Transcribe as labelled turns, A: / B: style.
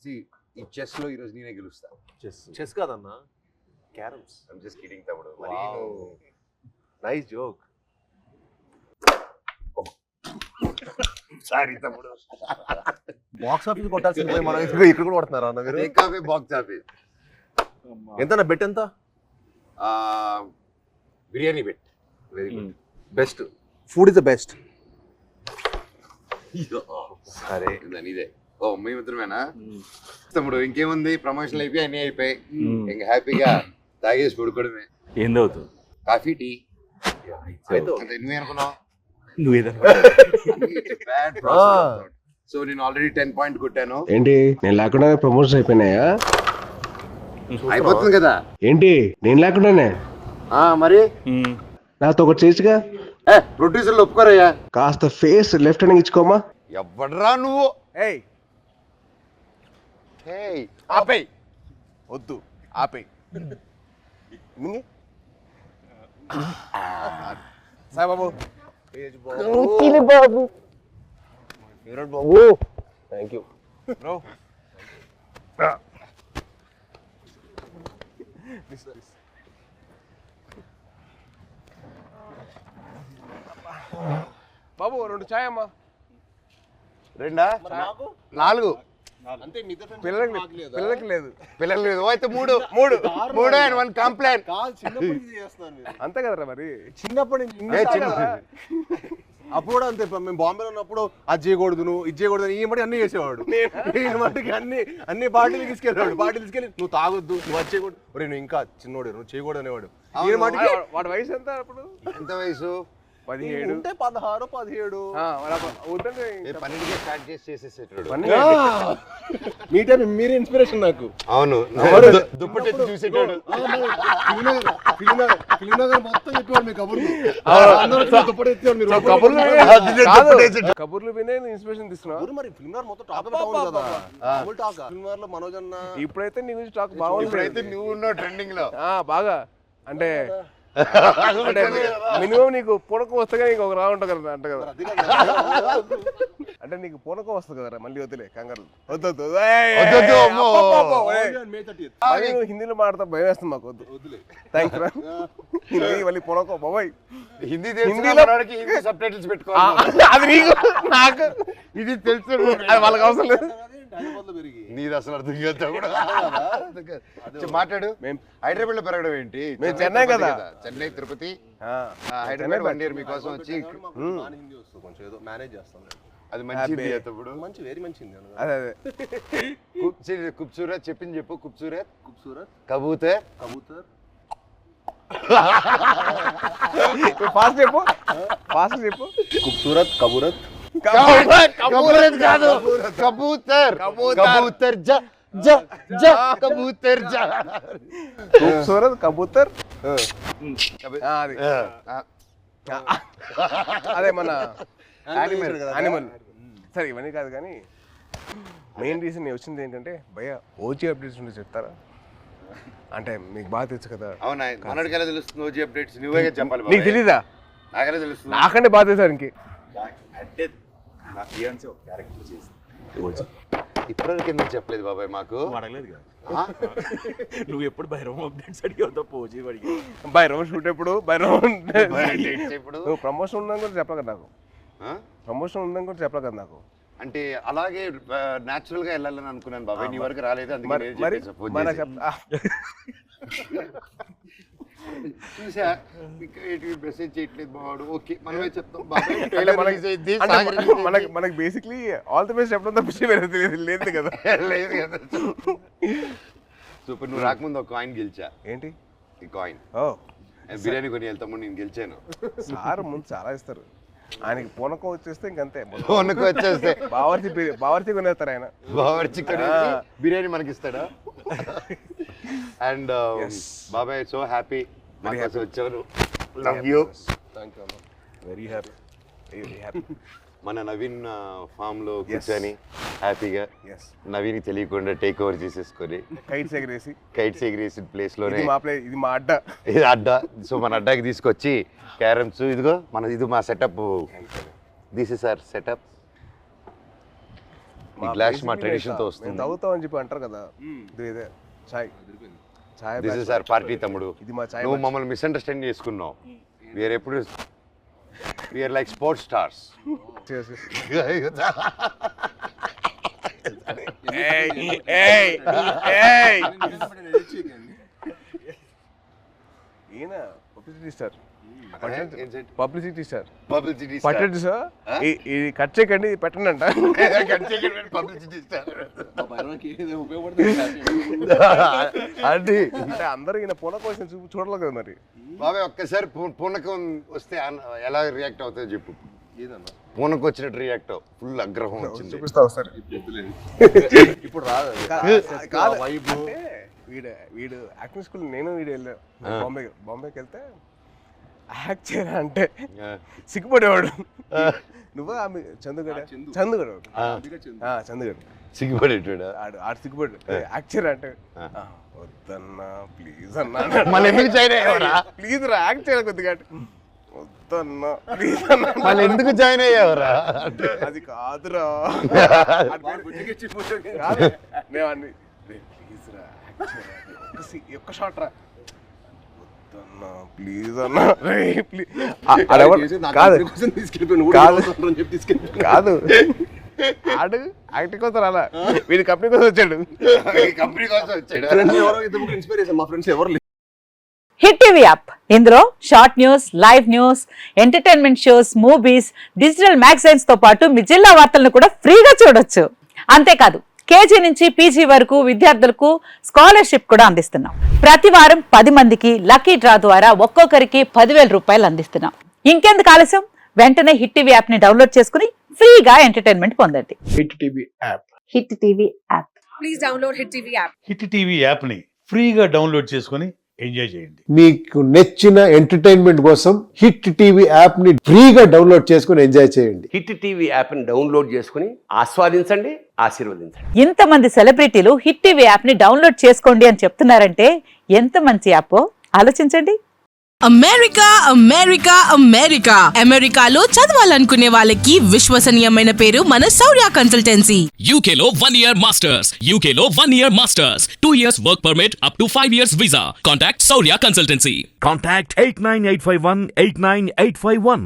A: ఈ చెస్ లో ఈరోజు నేనే గెలుస్తా.
B: చెస్ కాదన్నా, క్యారమ్స్.
A: ఐమ్ జస్ట్ కిడింగ్ తమ్ముడు.
B: Nice joke.
A: సారీ తమ్ముడు.
B: బాక్స్ ఆఫీస్ కొట్టాల్సింది పోయి మనం ఇక్కడ కూడా కొడుతున్నారు అన్న మీరు.
A: Take away box office.
B: ఎంత బెట్ ఎంత?
A: Biryani bet. Very good. Best
B: food is the best.
A: సరే ఇదే. ఓ మీ మిత్రమేనా తమ్ముడు? ఇంకేముంది, ప్రమోషన్లు అయిపోయి అన్ని అయిపోయి ఇంకా హ్యాపీగా తాగేసి పడుకోవడమే.
C: ఏం తాగుతావు?
A: Coffee, tea. నువ్వే అనుకున్నావు. సో నేను ఆల్రెడీ 10 పాయింట్ కొట్టాను.
D: ఏంటి నేను లేకుండా ప్రమోషన్ అయిపోయినాయా?
A: అయిపోతుంది కదా.
D: ఏంటి నేను లేకుండానే?
A: మరి
D: నాతో ఒకటి చేయొచ్చుగా.
A: ప్రొడ్యూసర్లు ఒప్పుకోరయ్యా.
D: కాస్త ఫేస్ లెఫ్ట్ హ్యాండ్ ఇచ్చుకోమా.
A: ఎవడరా నువ్వు?
B: ఆపేయ్, వద్దు ఆపేయ్. సాయిబాబు బాబు బాబు థ్యాంక్ యూ బ్రో. బాబు 2 చాయ్ అమ్మా.
A: 2 4
B: అంతే. పిల్లలకి లేదు.
A: పిల్లలు లేదు. అయితే 3 అండ్ 1 కంప్లైంట్.
B: అంతే కదరా మరి. చిన్నప్పటి నుంచి అప్పుడు కూడా అంతే. మేము బాంబేలో ఉన్నప్పుడు అది చేయకూడదు, నువ్వు ఇది చేయకూడదు, ఈ మట్టి అన్ని చేసేవాడు. నేను మట్టికి అన్ని పార్టీలు తీసుకెళ్ళేవాడు. పార్టీలు తీసుకెళ్ళి నువ్వు తాగొద్దు, నువ్వు అది చేయకూడదు. నువ్వు ఇంకా చిన్నోడు, నువ్వు చేయకూడదు అనేవాడు. ఈయన మట్టికి వాడి వయసు ఎంత అప్పుడు?
A: ఎంత వయసు?
B: 17 ఉంటే 16 17.
A: 12కే స్టార్ట్ చేసేసేటాడు.
B: మీ టైం మీరే ఇన్స్పిరేషన్ నాకు.
A: అవును, దుప్పటి చూసేటాడు.
B: కబుర్లు వినే ఇన్స్పిరేషన్ తీసుకున్నావు. మరి ఫిల్మ్ మొత్తం టాక్ కదా. ఫిల్మ్ లో మనోజ్ అన్న ఇప్పుడైతే నీ గురించి టాక్ బాగుంది.
A: ఇప్పుడైతే నువ్వు ఉన్నావు ట్రెండింగ్ లో
B: బాగా. అంటే మినిమం నీకు పూనకం వస్తే నీకు ఒక రావు ఉంటుంది కదా అంట కదా. అంటే నీకు పూనకం వస్తుంది కదరా. మళ్ళీ వద్దులే కంగారు. వద్దు హిందీలో మాట్లాడతా భయం వేస్తుంది మాకు. వద్దులే థ్యాంక్స్ రా. హిందీ మళ్ళీ పూనకం బాబాయ్.
A: హిందీలో సబ్ టైటిల్స్ పెట్టుకోవాలి.
B: అది నీకు నాకు
A: ఇది తెలుసు,
B: అది వాళ్ళకి అవసరం లేదు.
A: నీది అసలు అర్థం కాదు కూడా. మాట్లాడు. హైదరాబాద్ లో పెరగడం ఏంటి?
B: మేము చెన్నై కదా.
A: చెన్నై, తిరుపతి, హైదరాబాద్ 1 year మీకోసం వచ్చి
B: కొంచెం ఏదో మేనేజ్ చేస్తాం.
A: అది మంచిది తప్పుడు.
B: మంచి వెరీ మంచిది.
A: అదే ఖూబ్సూరత్ చెప్పింది చెప్పు. ఖూబ్సూరత్ కబూతర్
B: ఫాస్ట్ చెప్పు. ఖూబ్సూరత్ కబూరత్
A: కాదు, కబూతర్ కబూతర్
B: ఖూబ్సూరత్ కబూతర్. అదే మన యానిమల్. సరే ఇవన్నీ కాదు కానీ మెయిన్ రీజన్ నేను వచ్చింది ఏంటంటే భయ్యా ఓజీ అప్డేట్స్ ఉంటే చెప్తారా? అంటే మీకు బాగా తెలుసు కదా.
A: అవునా, మనడికెలా తెలుస్తుంది ఓజీ అప్డేట్స్? నువ్వే చెప్పాలి.
B: నీకు తెలీదా?
A: నాకెలా తెలుస్తుంది?
B: నాకంటే బాగా తెలుసు ఇంకే.
C: అంటే నా ఫియాన్సీ ఒక క్యారెక్టర్ చేసింది.
A: ఇప్పటివరకు ఎందుకు చెప్పలేదు బాబాయ్ మాకు?
C: అడగలేదు కదా. నువ్వు ఎప్పుడు భైరవం అప్డేట్స్ అడిగావు తప్ప ఓజీ అడిగి.
B: భైరవం షూట్ ఎప్పుడు? భైరవం
A: ఇప్పుడు
B: నువ్వు ప్రమోషన్ ఉందని కూడా చెప్పలే కదా నాకు. ప్రమోషన్ ఉందని కూడా చెప్పలే కదా నాకు.
A: అంటే అలాగే న్యాచురల్ గా వెళ్ళాలని అనుకున్నాను బాబాయ్. నీ వరకు రాలేదు. చూసా మెసేజ్ చేయట్లేదు బావాడు. ఓకే మనమే చెప్తాం బాబాయ్.
B: మనకి బేసిక్లీ ఆల్ ది బెస్ట్ చెప్పడం తప్ప లేదు కదా.
A: లేదు కదా. సూపర్. నువ్వు రాకముందు ఒక కాయిన్ గెలిచా.
B: ఏంటి
A: ఈ కాయిన్?
B: బిర్యానీ
A: కొని వెళ్తాము. నేను గెలిచాను.
B: సార్ ముందు చాలా ఇస్తారు. ఆయనకి పూనకం వచ్చేస్తే ఇంకంతే.
A: పూనకం వచ్చేస్తే
B: బావర్చి కొనేస్తారు ఆయన.
A: బావర్చి బిర్యానీ మనకి ఇస్తాడా? అండ్ బాబాయ్ సో హ్యాపీ వచ్చారు. Love you.
B: Very happy.
A: మన నవీన్ ఫామ్ లో కూర్చొని హ్యాపీగా నవీన్ తెలియకుండా టేక్ ఓవర్ చేసేసుకొని కైట్స్ ఎగిరేసి ప్లేస్ లోనే
B: ఇది మా అడ్డా.
A: ఇది అడ్డా. సో మన అడ్డాకి తీసుకొచ్చి క్యారమ్స్ ఇదిగో ఇది మా setup. This is our setup. ఈ గ్లాస్ మా ట్రెడిషన్తో
B: మేము
A: వస్తుంది.
B: తాగుతామని చెప్పి అంటారు కదా, ఇదే చాయ్ చాయ్
A: దిస్ ఇస్ అవర్ పార్టీ తమ్ముడు.
B: ఇది మా చాయ్
A: నువ్వు మమ్మల్ని మిస్అండర్స్టాండ్ చేసుకున్నావు. వీఆర్ ఎప్పుడు వీఆర్ లైక్ స్పోర్ట్స్ స్టార్స్.
B: ఈయన publicity star, publicity star
A: publicity
B: పట్టండి సార్, ఇది కట్ చేయకండి, ఇది పెట్టండి అంట.
A: పబ్లిసిటీ స్టార్
B: అది అంటే అందరూ ఈయన పూనకం వచ్చిన చూడలేదు కదా మరి.
A: బాబాయ్ ఒక్కసారి పూనకం వస్తే ఎలా రియాక్ట్ అవుతుందో చెప్పు. పూనకం వచ్చినట్టు రియాక్ట్ అవ్వు. ఫుల్ ఆగ్రహం వచ్చింది.
B: చూపిస్తా ఒకసారి. ఇప్పుడు రాదు కాదు. అంటే వీడు యాక్టింగ్ స్కూల్ నేను వీడు వెళ్ళాను బాంబేకి వెళ్తే యాక్ట్ చేయరా అంటే సిగ్గుపడేవాడు. నువ్వు ఆమె చందుగడ
A: సిగ్గుపడేటాడు.
B: ఆడు సిగ్గుపడు యాక్ట్ చేయరా అంటే వద్దన్నా ప్లీజ్ అన్నా.
A: మళ్ళీ ఎందుకు జాయిన్ అయ్యావరా?
B: ప్లీజ్ రా యాక్ట్ చేయాలి కొద్దిగా. వద్దన్నా ప్లీజ్ అన్నా.
A: మళ్ళీ ఎందుకు జాయిన్ అయ్యావరా?
B: అది కాదురా, నేను అన్ని ప్లీజ్ రా ఒక్క షాట్ రా, వద్దన్నా ప్లీజ్ అన్నా ప్లీజ్. కాదు ఆడు యాక్టింగ్ కోసం రాలా, వీడి కంపెనీ కోసం వచ్చాడు.
A: కంపెనీ కోసం వచ్చాడు.
B: మా ఫ్రెండ్స్ ఎవరు
E: హిట్ టీవీ యాప్, ఇందులో short news, live news, entertainment shows, movies, digital magazines తో పాటు మీ జిల్లా వార్తలను కూడా ఫ్రీగా చూడొచ్చు. అంతేకాదు కేజీ నుంచి పీజీ వరకు విద్యార్థులకు స్కాలర్షిప్ కూడా అందిస్తున్నాం. ప్రతి వారం 10 మందికి లక్కీ డ్రా ద్వారా ఒక్కొక్కరికి 10,000 రూపాయలు అందిస్తున్నాం. ఇంకెందుకు ఆలస్యం, వెంటనే హిట్ టీవీ యాప్ ని డౌన్లోడ్ చేసుకుని ఫ్రీగా ఎంటర్టైన్మెంట్ పొందండి.
D: Hit TV app.
E: Hit TV app.
F: Please download Hit TV app.
G: Hit TV యాప్ని ఫ్రీగా డౌన్లోడ్ చేసుకొని ఎంజాయ్ చేయండి.
H: మీకు నచ్చిన ఎంటర్టైన్మెంట్ కోసం హిట్ టీవీ యాప్ ని ఫ్రీగా డౌన్లోడ్ చేసుకుని ఎంజాయ్ చేయండి.
I: హిట్ టీవీ యాప్ని డౌన్లోడ్ చేసుకుని ఆస్వాదించండి, ఆశీర్వదించండి.
E: ఇంతమంది సెలబ్రిటీలు హిట్ టీవీ యాప్ ని డౌన్లోడ్ చేసుకోండి అని చెప్తున్నారంటే ఎంత మంచి యాప్ ఆలోచించండి.
F: అమెరికా అమెరికాలో చదవాలనుకునే వాళ్ళకి విశ్వసనీయమైన పేరు మన శౌర్య కన్సల్టెన్సీ.
J: UK లో 1 year masters. UK లో 1 year masters. 2 years work permit up to 5 years visa. Contact Saurya Consultancy.
C: Contact 89851 89851.